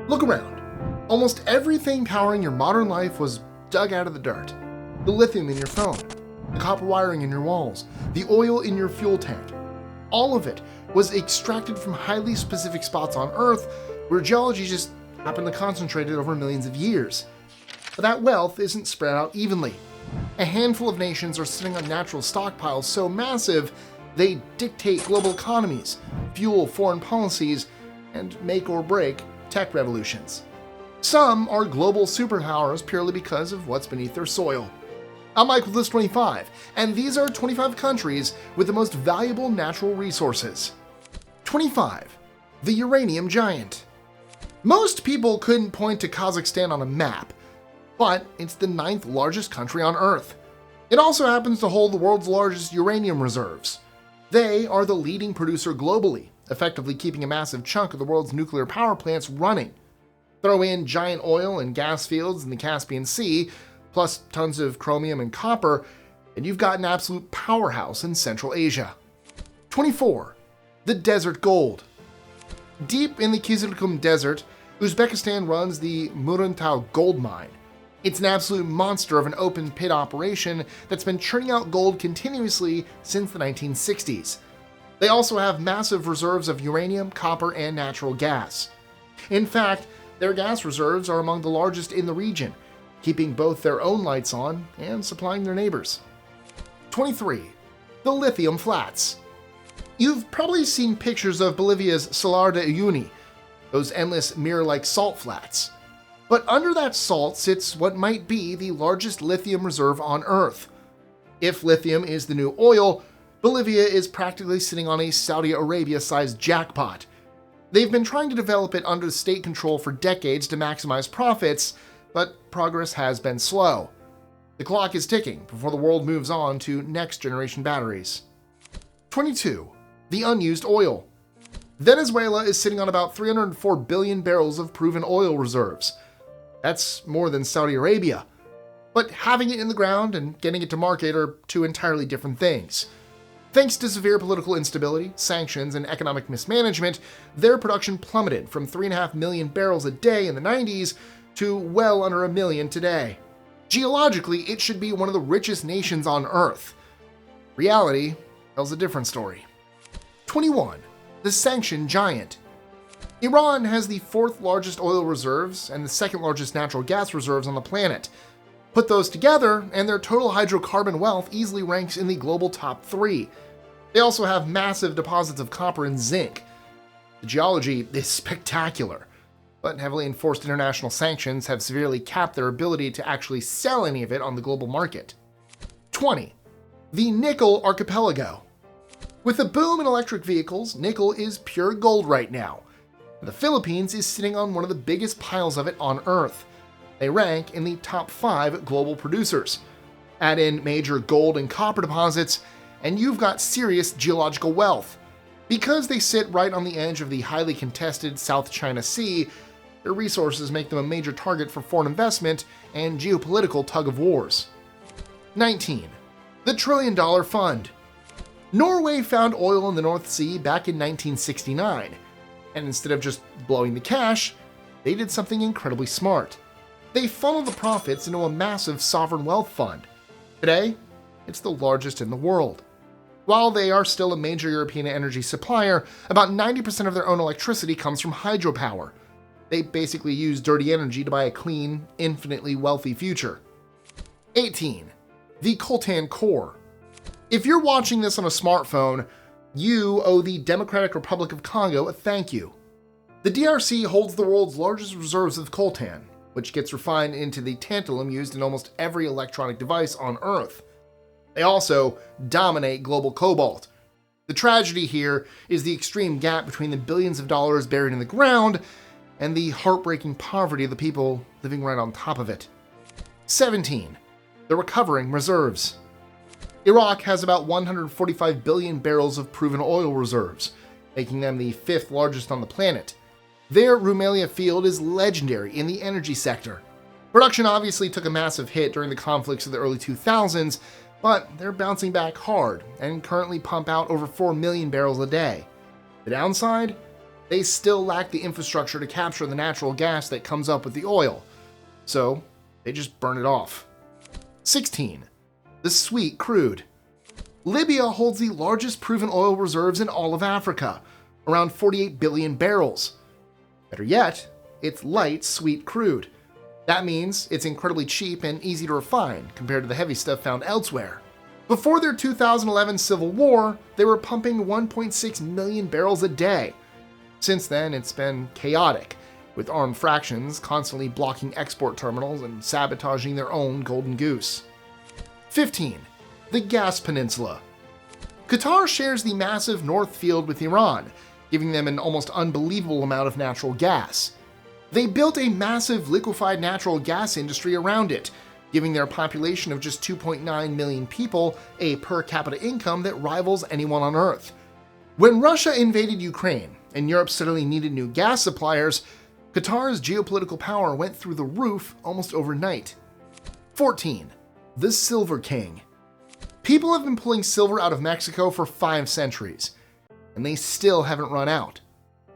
Look around. Almost everything powering your modern life was dug out of the dirt. The lithium in your phone, the copper wiring in your walls, the oil in your fuel tank. All of it was extracted from highly specific spots on Earth where geology just happened to concentrate it over millions of years. But that wealth isn't spread out evenly. A handful of nations are sitting on natural stockpiles so massive they dictate global economies, fuel foreign policies, and make or break tech revolutions. Some are global superpowers purely because of what's beneath their soil. I'm Mike with List 25, and these are 25 countries with the most valuable natural resources. 25. The Uranium Giant. Most people couldn't point to Kazakhstan on a map, but it's the 9th largest country on Earth. It also happens to hold the world's largest uranium reserves. They are the leading producer globally, effectively keeping a massive chunk of the world's nuclear power plants running. Throw in giant oil and gas fields in the Caspian Sea, plus tons of chromium and copper, and you've got an absolute powerhouse in Central Asia. 24. The Desert Gold. Deep in the Kyzyl Desert, Uzbekistan runs the Muruntau gold mine. It's an absolute monster of an open pit operation that's been churning out gold continuously since the 1960s. They also have massive reserves of uranium, copper, and natural gas. In fact, their gas reserves are among the largest in the region, keeping both their own lights on and supplying their neighbors. 23. The Lithium Flats. You've probably seen pictures of Bolivia's Salar de Uyuni, those endless mirror-like salt flats. But under that salt sits what might be the largest lithium reserve on Earth. If lithium is the new oil, Bolivia is practically sitting on a Saudi Arabia-sized jackpot. They've been trying to develop it under state control for decades to maximize profits, but progress has been slow. The clock is ticking before the world moves on to next-generation batteries. 22. The Unused Oil. Venezuela is sitting on about 304 billion barrels of proven oil reserves. That's more than Saudi Arabia. But having it in the ground and getting it to market are two entirely different things. Thanks to severe political instability, sanctions, and economic mismanagement, their production plummeted from 3.5 million barrels a day in the 90s to well under a million today. Geologically, it should be one of the richest nations on Earth. Reality tells a different story. 21. The Sanctioned Giant. Iran has the 4th largest oil reserves and the 2nd largest natural gas reserves on the planet. Put those together, and their total hydrocarbon wealth easily ranks in the global top 3. They also have massive deposits of copper and zinc. The geology is spectacular, but heavily enforced international sanctions have severely capped their ability to actually sell any of it on the global market. 20. The Nickel Archipelago. With a boom in electric vehicles, nickel is pure gold right now. The Philippines is sitting on one of the biggest piles of it on Earth. They rank in the top 5 global producers. Add in major gold and copper deposits, and you've got serious geological wealth. Because they sit right on the edge of the highly contested South China Sea, their resources make them a major target for foreign investment and geopolitical tug-of-wars. 19. The $1 Trillion Fund. Norway found oil in the North Sea back in 1969, and instead of just blowing the cash, they did something incredibly smart. They funneled the profits into a massive sovereign wealth fund. Today, it's the largest in the world. While they are still a major European energy supplier, about 90% of their own electricity comes from hydropower. They basically use dirty energy to buy a clean, infinitely wealthy future. 18. The Coltan Core. If you're watching this on a smartphone, you owe the Democratic Republic of Congo a thank you. The DRC holds the world's largest reserves of coltan, which gets refined into the tantalum used in almost every electronic device on Earth. They also dominate global cobalt. The tragedy here is the extreme gap between the billions of dollars buried in the ground and the heartbreaking poverty of the people living right on top of it. 17. The recovering reserves. Iraq has about 145 billion barrels of proven oil reserves, making them the 5th largest on the planet. Their Rumelia field is legendary in the energy sector. Production obviously took a massive hit during the conflicts of the early 2000s, but they're bouncing back hard and currently pump out over 4 million barrels a day. The downside? they still lack the infrastructure to capture the natural gas that comes up with the oil, so they just burn it off. 16. The Sweet Crude. Libya holds the largest proven oil reserves in all of Africa, around 48 billion barrels. Better yet, it's light sweet crude. That means it's incredibly cheap and easy to refine compared to the heavy stuff found elsewhere. Before their 2011 civil war, they were pumping 1.6 million barrels a day. Since then, it's been chaotic, with armed fractions constantly blocking export terminals and sabotaging their own golden goose. 15. The Gas Peninsula. Qatar shares the massive North Field with Iran, giving them an almost unbelievable amount of natural gas. They built a massive liquefied natural gas industry around it, giving their population of just 2.9 million people a per capita income that rivals anyone on Earth. When Russia invaded Ukraine and Europe suddenly needed new gas suppliers, Qatar's geopolitical power went through the roof almost overnight. 14. The Silver King. People have been pulling silver out of Mexico for 5 centuries, and they still haven't run out.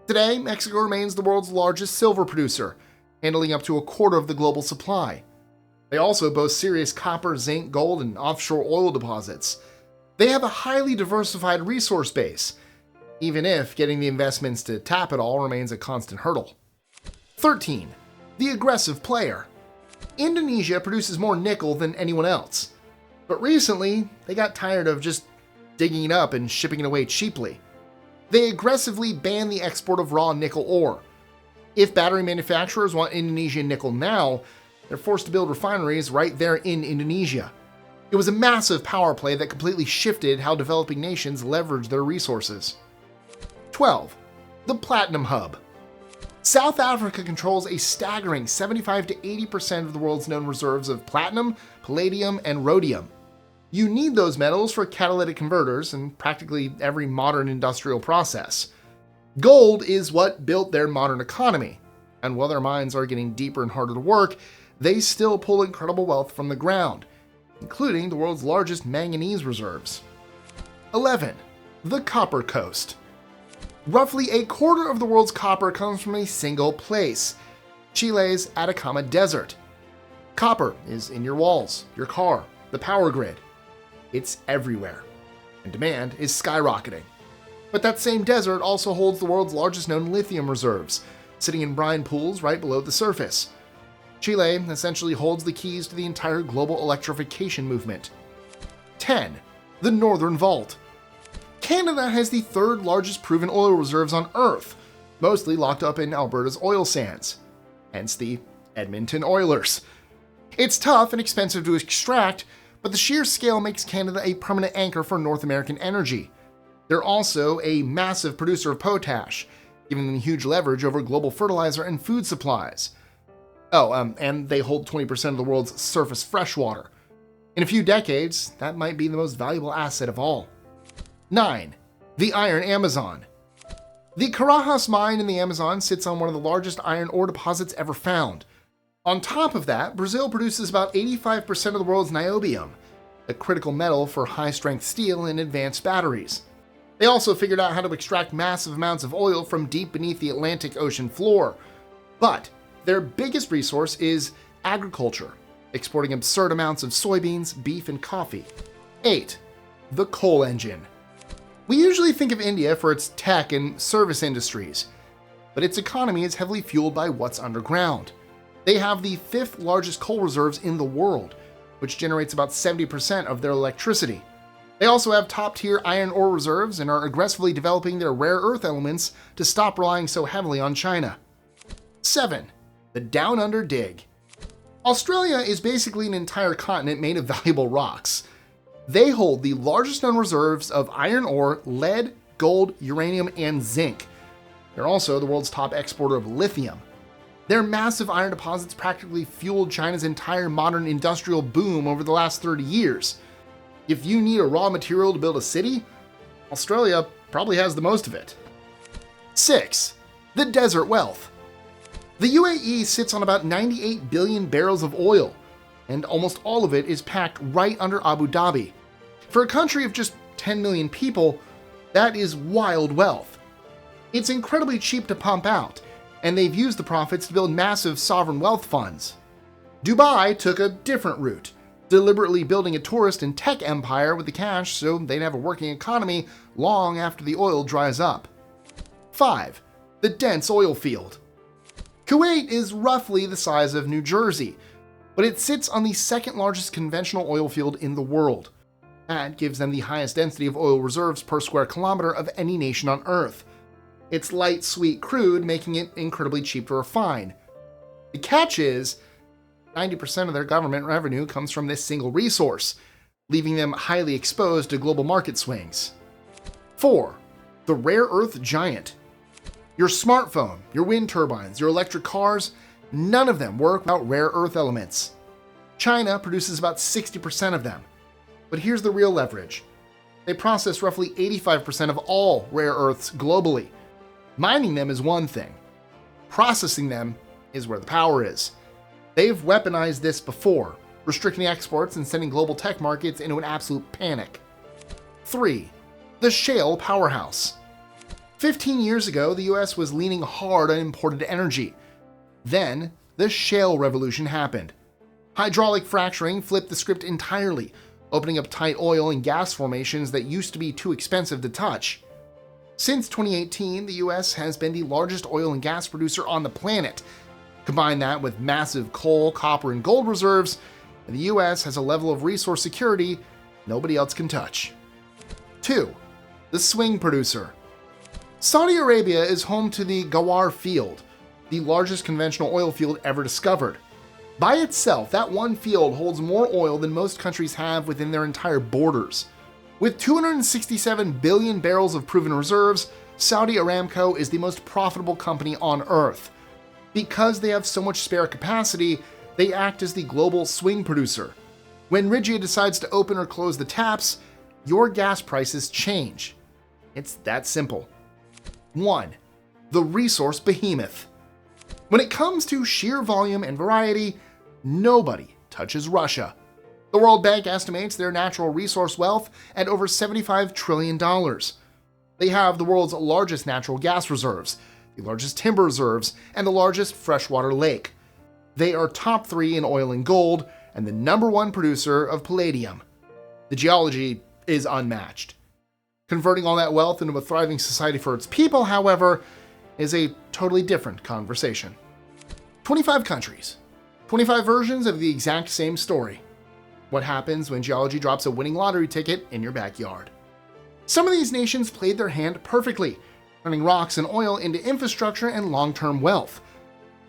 Today, Mexico remains the world's largest silver producer, handling up to a quarter of the global supply. They also boast serious copper, zinc, gold, and offshore oil deposits. They have a highly diversified resource base, even if getting the investments to tap it all remains a constant hurdle. 13. The Aggressive Player. Indonesia produces more nickel than anyone else, but recently they got tired of just digging it up and shipping it away cheaply. They aggressively banned the export of raw nickel ore. If battery manufacturers want Indonesian nickel now, they're forced to build refineries right there in Indonesia. It was a massive power play that completely shifted how developing nations leverage their resources. 12. The Platinum Hub. South Africa controls a staggering 75 to 80% of the world's known reserves of platinum, palladium, and rhodium. You need those metals for catalytic converters and practically every modern industrial process. Gold is what built their modern economy, and while their mines are getting deeper and harder to work, they still pull incredible wealth from the ground, including the world's largest manganese reserves. 11. The Copper Coast. Roughly a quarter of the world's copper comes from a single place, Chile's Atacama Desert. Copper is in your walls, your car, the power grid. It's everywhere, and demand is skyrocketing. But that same desert also holds the world's largest known lithium reserves, sitting in brine pools right below the surface. Chile essentially holds the keys to the entire global electrification movement. 10. The Northern Vault. Canada has the third largest proven oil reserves on Earth, mostly locked up in Alberta's oil sands, hence the Edmonton Oilers. It's tough and expensive to extract, but the sheer scale makes Canada a permanent anchor for North American energy. They're also a massive producer of potash, giving them huge leverage over global fertilizer and food supplies. And they hold 20% of the world's surface freshwater. In a few decades, that might be the most valuable asset of all. 9. The Iron Amazon. The Carajas mine in the Amazon sits on one of the largest iron ore deposits ever found. On top of that, Brazil produces about 85% of the world's niobium, a critical metal for high-strength steel and advanced batteries. They also figured out how to extract massive amounts of oil from deep beneath the Atlantic Ocean floor. But their biggest resource is agriculture, exporting absurd amounts of soybeans, beef, and coffee. 8. The Coal Engine. We usually think of India for its tech and service industries, but its economy is heavily fueled by what's underground. They have the 5th largest coal reserves in the world, which generates about 70% of their electricity. They also have top-tier iron ore reserves and are aggressively developing their rare earth elements to stop relying so heavily on China. 7. The Down Under Dig. Australia is basically an entire continent made of valuable rocks. They hold the largest known reserves of iron ore, lead, gold, uranium, and zinc. They're also the world's top exporter of lithium. Their massive iron deposits practically fueled China's entire modern industrial boom over the last 30 years. If you need a raw material to build a city, Australia probably has the most of it. 6. The Desert Wealth. The UAE sits on about 98 billion barrels of oil, and almost all of it is packed right under Abu Dhabi. For a country of just 10 million people, that is wild wealth. It's incredibly cheap to pump out, and they've used the profits to build massive sovereign wealth funds. Dubai took a different route, deliberately building a tourist and tech empire with the cash so they'd have a working economy long after the oil dries up. 5. The Dense Oilfield. Kuwait is roughly the size of New Jersey, but it sits on the second largest conventional oil field in the world. That gives them the highest density of oil reserves per square kilometer of any nation on Earth. It's light, sweet crude, making it incredibly cheap to refine. The catch is, 90% of their government revenue comes from this single resource, leaving them highly exposed to global market swings. 4. The Rare Earth Giant. Your smartphone, your wind turbines, your electric cars, none of them work without rare earth elements. China produces about 60% of them. But here's the real leverage. They process roughly 85% of all rare earths globally. Mining them is one thing. Processing them is where the power is. They've weaponized this before, restricting exports and sending global tech markets into an absolute panic. 3. The Shale Powerhouse. 15 years ago, the US was leaning hard on imported energy. Then, the shale revolution happened. Hydraulic fracturing flipped the script entirely, opening up tight oil and gas formations that used to be too expensive to touch. Since 2018, the US has been the largest oil and gas producer on the planet. Combine that with massive coal, copper, and gold reserves, and the US has a level of resource security nobody else can touch. 2. The Swing Producer. Saudi Arabia is home to the Ghawar Field, the largest conventional oil field ever discovered. By itself, that one field holds more oil than most countries have within their entire borders. With 267 billion barrels of proven reserves, Saudi Aramco is the most profitable company on Earth. Because they have so much spare capacity, they act as the global swing producer. When Rigia decides to open or close the taps, your gas prices change. It's that simple. 1. The Resource Behemoth. When it comes to sheer volume and variety, nobody touches Russia. The World Bank estimates their natural resource wealth at over $75 trillion. They have the world's largest natural gas reserves, the largest timber reserves, and the largest freshwater lake. They are top 3 in oil and gold, and the #1 producer of palladium. The geology is unmatched. Converting all that wealth into a thriving society for its people, however, is a totally different conversation. 25 countries, 25 versions of the exact same story. What happens when geology drops a winning lottery ticket in your backyard? Some of these nations played their hand perfectly, turning rocks and oil into infrastructure and long-term wealth.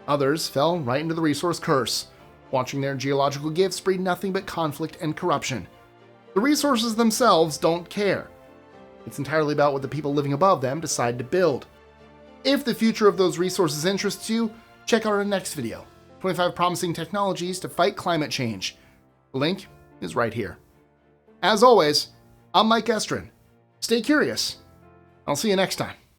Others fell right into the resource curse, watching their geological gifts breed nothing but conflict and corruption. The resources themselves don't care. It's entirely about what the people living above them decide to build. If the future of those resources interests you, check out our next video, 25 Promising Technologies to Fight Climate Change. The link is right here. As always, I'm Mike Estrin. Stay curious. I'll see you next time.